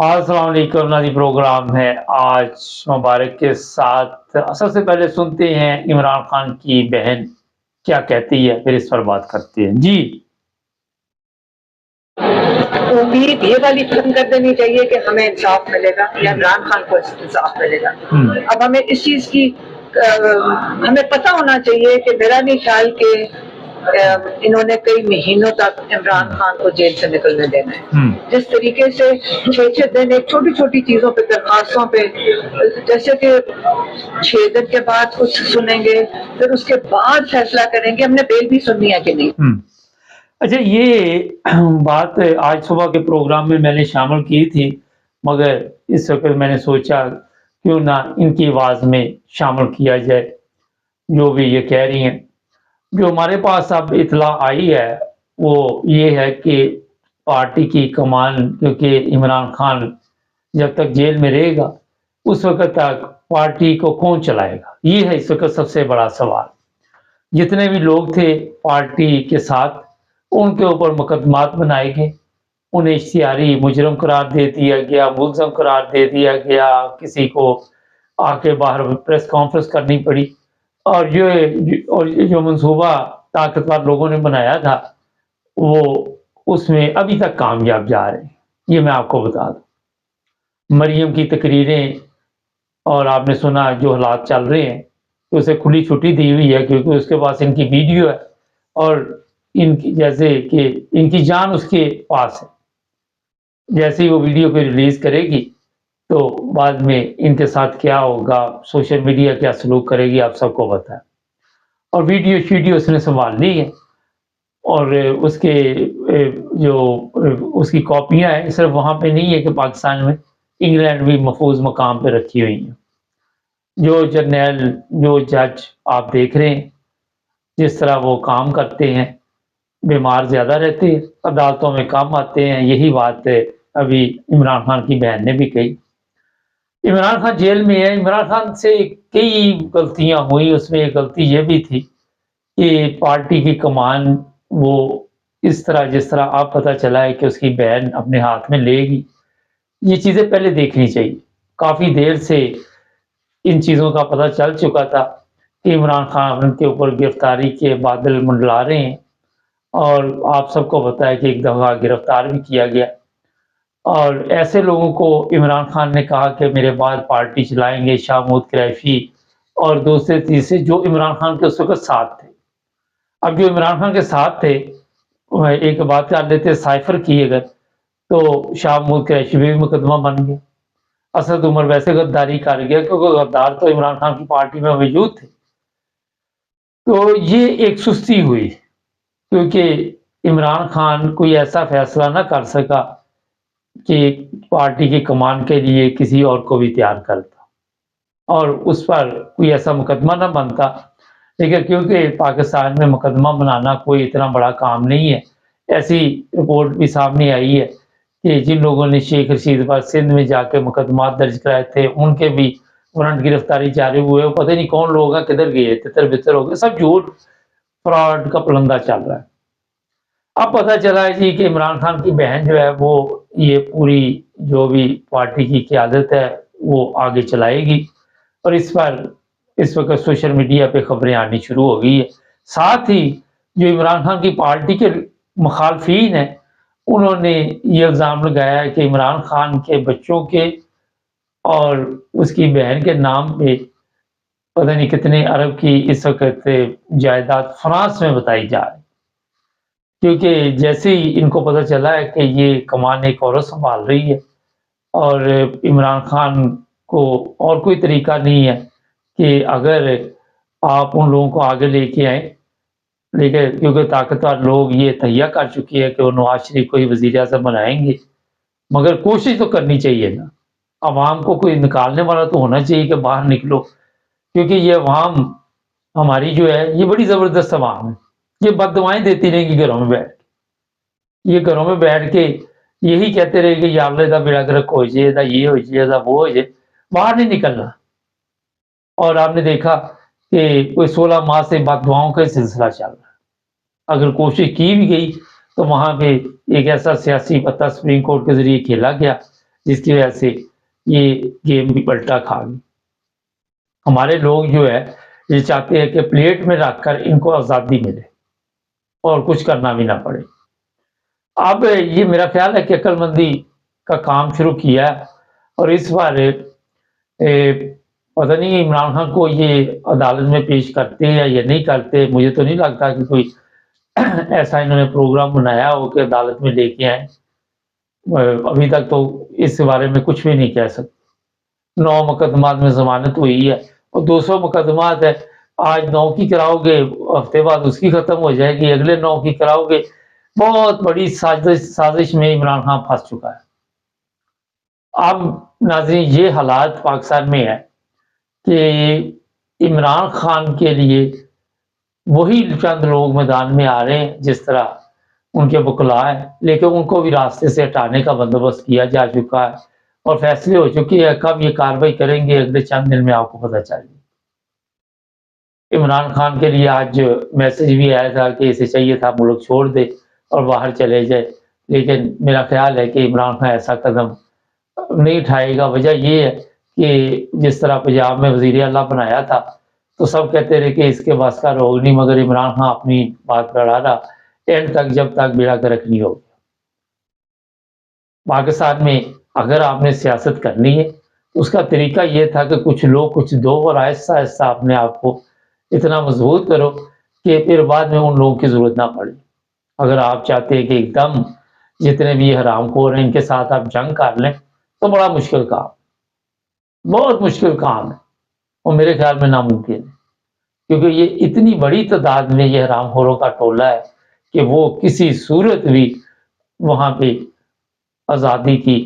अस्सलाम वालेकुम Nazi programme है आज मुबारक के साथ। सबसे पहले सुनते हैं इमरान खान की बहन क्या कहती है, फिर इस पर बात करते हैं। जी। उम्मीद ये वाली खत्म कर देनी चाहिए कि हमें इंसाफ मिलेगा या इमरान खान को इंसाफ मिलेगा। अब हमें इस चीज की हमें पता होना चाहिए कि मेरा नहीं ख्याल के इन्होंने कई महीनों तक इमरान खान को जेल से निकलने देना है। जिस तरीके से 6 दिन एक छोटी छोटी चीजों पे, दरखास्तों पे, जैसे कि 6 दिन के बाद कुछ सुनेंगे, फिर उसके बाद फैसला करेंगे हमने बेल भी सुननी है कि नहीं। अच्छा, ये बात आज सुबह के प्रोग्राम में मैंने शामिल की थी, मगर इस वक्त मैंने सोचा क्यों ना इनकी आवाज़ में शामिल किया जाए जो भी ये कह रही हैं। जो हमारे पास अब इत्तला आई है वो ये है कि पार्टी की कमान, क्योंकि इमरान खान जब तक जेल में रहेगा उस वक्त तक पार्टी को कौन चलाएगा, ये है इस वक्त सबसे बड़ा सवाल। जितने भी लोग थे पार्टी के साथ उनके ऊपर मुकदमात बनाए गए, उन्हें इश्तिहारी मुजरम करार दे दिया गया, मुल्ज़म करार दे दिया गया, किसी को आके बाहर प्रेस कॉन्फ्रेंस करनी पड़ी। और जो मंसूबा ताकतवर लोगों ने बनाया था वो उसमें अभी तक कामयाब जा रहे हैं, ये मैं आपको बता दूं। मरियम की तकरीरें और आपने सुना जो हालात चल रहे हैं, तो उसे खुली छुट्टी दी हुई है क्योंकि उसके पास इनकी वीडियो है और इनकी जैसे कि इनकी जान उसके पास है। जैसे ही वो वीडियो को रिलीज करेगी तो बाद में इनके साथ क्या होगा, सोशल मीडिया क्या सलूक करेगी, आप सबको पता है। और वीडियो उसने संभाल ली है और उसके जो उसकी कॉपियां हैं सिर्फ वहां पे नहीं है कि पाकिस्तान में, इंग्लैंड भी महफूज मकाम पे रखी हुई हैं। जो जर्नैल, जो जज आप देख रहे हैं जिस तरह वो काम करते हैं, बीमार ज़्यादा रहते हैं, अदालतों में काम आते हैं। यही बात अभी इमरान खान की बहन ने भी कही। इमरान खान जेल में है, इमरान खान से कई गलतियां हुई, उसमें एक गलती ये भी थी कि पार्टी की कमान वो इस तरह, जिस तरह आप पता चला है कि उसकी बहन अपने हाथ में लेगी, ये चीज़ें पहले देखनी चाहिए। काफ़ी देर से इन चीज़ों का पता चल चुका था कि इमरान खान के ऊपर गिरफ्तारी के बादल मंडला रहे हैं और आप सबको पता है कि एक दफ़ा गिरफ्तार भी किया गया। और ऐसे लोगों को इमरान खान ने कहा कि मेरे बाद पार्टी चलाएंगे, शाह महमूद कुरैशी और दूसरे तीसरे जो इमरान खान के उस वक्त साथ थे। अब जो इमरान खान के साथ थे, एक बात कर लेते साइफर की, अगर तो शाह महमूद कुरैशी में भी मुकदमा बन गया। असद उमर वैसे गद्दारी कर गया क्योंकि गद्दार तो इमरान खान की पार्टी में मौजूद थे। तो ये एक सुस्ती हुई क्योंकि इमरान खान कोई ऐसा फैसला ना कर सका कि पार्टी की कमान के लिए किसी और को भी तैयार करता और उस पर कोई ऐसा मुकदमा ना बनता। लेकिन क्योंकि पाकिस्तान में मुकदमा बनाना कोई इतना बड़ा काम नहीं है, ऐसी रिपोर्ट भी सामने आई है कि जिन लोगों ने शेख रशीद पर सिंध में जाके मुकदमा दर्ज कराए थे उनके भी वारंट गिरफ्तारी जारी हुए, पता नहीं कौन लोग हैं किधर गए, तितर बितर हो गए, सब झूठ फ्रॉड का पलंदा चल रहा है। अब पता चला है जी कि इमरान खान की बहन जो है वो ये पूरी जो भी पार्टी की क़यादत है वो आगे चलाएगी और इस पर इस वक्त सोशल मीडिया पे खबरें आनी शुरू हो गई है। साथ ही जो इमरान खान की पार्टी के मुखालफीन हैं उन्होंने ये इल्ज़ाम लगाया है कि इमरान खान के बच्चों के और उसकी बहन के नाम पे पता नहीं कितने अरब की इस वक्त जायदाद फ्रांस में बताई जा रही, क्योंकि जैसे ही इनको पता चला है कि ये कमान एक औरत संभाल रही है और इमरान खान को और कोई तरीका नहीं है कि अगर आप उन लोगों को आगे लेके आए, लेकिन क्योंकि ताकतवर लोग ये तैयार कर चुके हैं कि वो नवाज शरीफ को ही वज़ीर आज़म बनाएंगे, मगर कोशिश तो करनी चाहिए ना। अवाम को कोई निकालने वाला तो होना चाहिए कि बाहर निकलो, क्योंकि ये अवाम हमारी जो है ये बड़ी ज़बरदस्त अवाम है, ये बददुआएं देती रहेंगी घरों में बैठ के, ये घरों में बैठ के यही कहते रहेंगे या अल्लाह दा बेड़ा गर्क हो जाए, ये हो जाए, वो हो जाए, बाहर नहीं निकलना। और आपने देखा कि कोई 16 माह से बददुआओं का सिलसिला चल रहा है। अगर कोशिश की भी गई तो वहां पे एक ऐसा सियासी पत्ता सुप्रीम कोर्ट के जरिए खेला गया जिसकी वजह से ये गेम भी पलटा खा गई। हमारे लोग जो है ये चाहते हैं कि प्लेट में रखकर इनको आज़ादी मिले और कुछ करना भी ना पड़े। अब ये मेरा ख्याल है कि अक्लमंदी का काम शुरू किया है और इस बार पता नहीं इमरान खान को ये अदालत में पेश करते हैं या नहीं करते। मुझे तो नहीं लगता कि कोई ऐसा इन्होंने प्रोग्राम बनाया हो कि अदालत में लेके आए। अभी तक तो इस बारे में कुछ भी नहीं कह सकते। 9 मुकदमात में जमानत हुई है और 200 मुकदमात है। आज 9 की कराओगे, हफ्ते बाद उसकी खत्म हो जाएगी, अगले 9 की कराओगे। बहुत बड़ी साजिश में इमरान खान फंस चुका है। अब नाज़रीन ये हालात पाकिस्तान में है कि इमरान खान के लिए वही चंद लोग मैदान में आ रहे हैं जिस तरह उनके वकला हैं, लेकिन उनको भी रास्ते से हटाने का बंदोबस्त किया जा चुका है और फैसले हो चुके हैं। कब ये कार्रवाई करेंगे अगले चंद दिन में आपको पता चलेगा। इमरान खान के लिए आज मैसेज भी आया था कि इसे चाहिए था मुल्क छोड़ दे और बाहर चले जाए, लेकिन मेरा ख्याल है कि इमरान खान ऐसा कदम नहीं उठाएगा। वजह ये है कि जिस तरह पंजाब में वज़ीर आला बनाया था तो सब कहते रहे कि इसके बस का रोग नहीं, मगर इमरान खान अपनी बात बढ़ा रहा एंड तक, जब तक बेड़ा गर्क नहीं हो गया। पाकिस्तान में अगर आपने सियासत करनी है तो उसका तरीका ये था कि कुछ लोग कुछ दो और आहिस्ता आहिस्ता अपने आप को इतना मजबूत करो कि फिर बाद में उन लोगों की ज़रूरत ना पड़े। अगर आप चाहते हैं कि एकदम जितने भी हरामखोर हैं इनके साथ आप जंग कर लें तो बड़ा मुश्किल काम, बहुत मुश्किल काम है और मेरे ख्याल में नामुमकिन है, क्योंकि ये इतनी बड़ी तादाद में ये हरामखोरों का टोला है कि वो किसी सूरत भी वहाँ पे आज़ादी की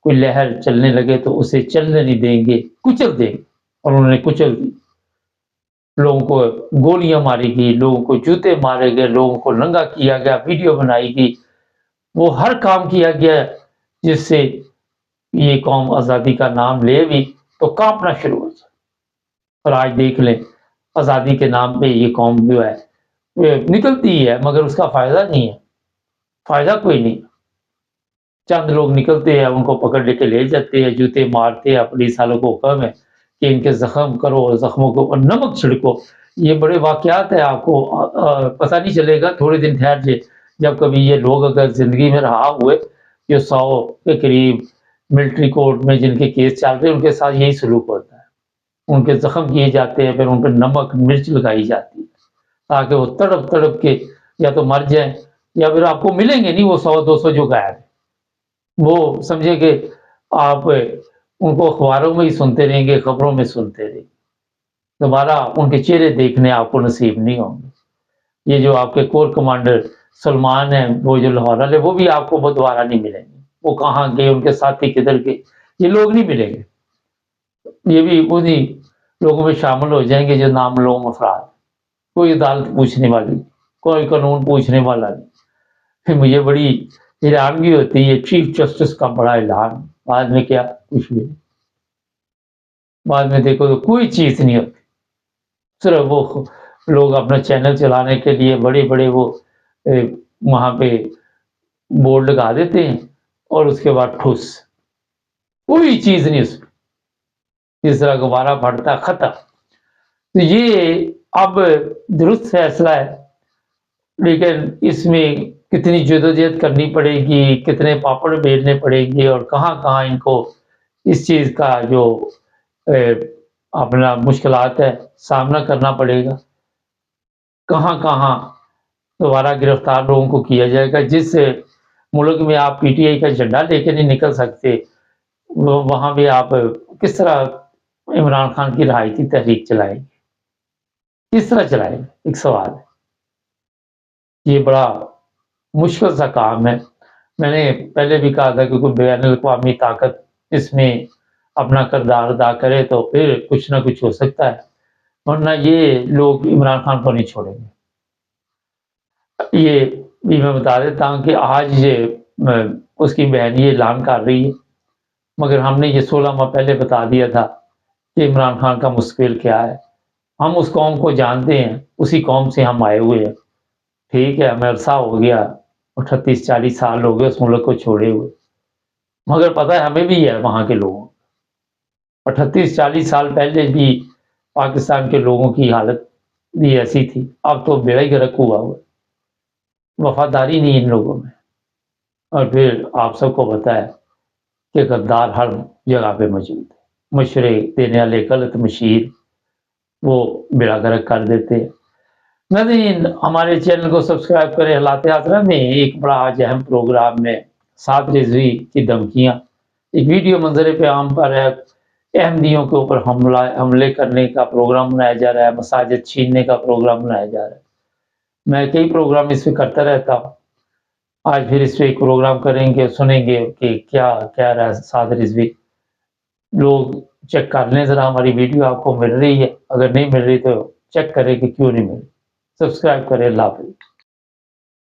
कोई लहर चलने लगे तो उसे चलने नहीं देंगे, कुचल देंगे। और उन्होंने कुचल दी। लोगों को गोलियां मारी गई, लोगों को जूते मारे गए, लोगों को नंगा किया गया, वीडियो बनाई गई, वो हर काम किया गया जिससे ये कौम आज़ादी का नाम ले भी तो कांपना शुरू हो जाए। और आज देख लें आज़ादी के नाम पे ये कौम जो है निकलती है, मगर उसका फ़ायदा नहीं है, फ़ायदा कोई नहीं। चंद लोग निकलते हैं, उनको पकड़ लेके ले जाते हैं, जूते मारते हैं। पुलिस वालों को हुक्म है कि इनके ज़ख्म करो और ज़ख्मों के ऊपर नमक छिड़को। ये बड़े वाक़यात है, आपको पता नहीं चलेगा। थोड़े दिन ठहर जाए, जब कभी ये लोग अगर ज़िंदगी में रहा हुए, जो 100 के करीब मिलिट्री कोर्ट में जिनके केस चल रहे हैं उनके साथ यही सलूक होता है। उनके ज़ख्म किए जाते हैं, फिर उन पर नमक मिर्च लगाई जाती है ताकि वो तड़प तड़प के या तो मर जाएं या फिर आपको मिलेंगे नहीं वो 100-200 जो गायब है। वो समझे कि आप उनको अखबारों में ही सुनते रहेंगे, खबरों में सुनते रहेंगे, दोबारा उनके चेहरे देखने आपको नसीब नहीं होंगे। ये जो आपके कोर कमांडर सलमान हैं, वो जो लाहौर वाले, वो भी आपको दोबारा नहीं मिलेंगे। वो कहाँ गए, उनके साथी किधर गए, ये लोग नहीं मिलेंगे। ये भी उन्हीं लोगों में शामिल हो जाएंगे जो नामलूम अफराद। कोई अदालत पूछने वाली, कोई कानून पूछने वाला नहीं। फिर मुझे बड़ी हैरानगी होती है, चीफ जस्टिस का बड़ा ऐलान, बाद में क्या, कुछ भी नहीं। बाद में देखो तो कोई चीज नहीं होती, सिर्फ वो लोग अपना चैनल चलाने के लिए बड़े बड़े वो वहां पे बोर्ड लगा देते हैं और उसके बाद ठुस, कोई चीज नहीं उसमें। जिस तरह गुब्बारा फटता खत्म। तो ये अब दुरुस्त फैसला है, लेकिन इसमें कितनी जदोजहद करनी पड़ेगी, कितने पापड़ बेलने पड़ेंगे और कहाँ कहाँ इनको इस चीज़ का जो अपना मुश्किलात है सामना करना पड़ेगा। कहाँ कहाँ दोबारा गिरफ्तार लोगों को किया जाएगा। जिस मुल्क में आप पीटीआई का झंडा लेके नहीं निकल सकते, वहाँ भी आप किस तरह इमरान खान की रिहाई की तहरीक चलाएंगे, किस तरह चलाएंगे, एक सवाल है। ये बड़ा मुश्किल सा काम है। मैंने पहले भी कहा था कि कोई बैनुल-अक़वामी ताकत इसमें अपना किरदार अदा करे तो फिर कुछ ना कुछ हो सकता है, वरना ये लोग इमरान खान को नहीं छोड़ेंगे। ये भी मैं बता देता हूँ कि आज ये उसकी बहन ये ऐलान कर रही है, मगर हमने ये 16 माह पहले बता दिया था कि इमरान खान का मुस्तक़बिल क्या है। हम उस कौम को जानते हैं, उसी कौम से हम आए हुए हैं। ठीक है, हमें अरसा हो गया, 38-40 साल हो गए उस मुल्क को छोड़े हुए। मगर पता है हमें भी है वहाँ के लोगों को। 38-40 साल पहले भी पाकिस्तान के लोगों की हालत भी ऐसी थी, अब तो बेड़ा ही गर्क हुआ हुआ, वफादारी नहीं इन लोगों में। और फिर आप सबको पता है कि गद्दार हर जगह पे मौजूद है, मशवरे देने वाले गलत मशीर वो बेड़ा गर्क कर देते हैं। नाज़रीन, हमारे चैनल को सब्सक्राइब करें। हालात हाज़रा में एक बड़ा आज अहम प्रोग्राम में साद रिजवी की धमकियाँ, एक वीडियो मंजर पे आम पर है, अहमदियों के ऊपर हमले करने का प्रोग्राम बनाया जा रहा है, मसाजिद छीनने का प्रोग्राम बनाया जा रहा है। मैं कई प्रोग्राम इस पर करता रहता हूँ, आज फिर इस पर एक प्रोग्राम करेंगे, सुनेंगे कि क्या कह रहा है साद रिजवी। लोग चेक कर लें ज़रा, हमारी वीडियो आपको मिल रही है, अगर नहीं मिल रही तो चेक करें कि क्यों नहीं मिल रही। सब्सक्राइब करें। अल्लाह हाफ़िज़।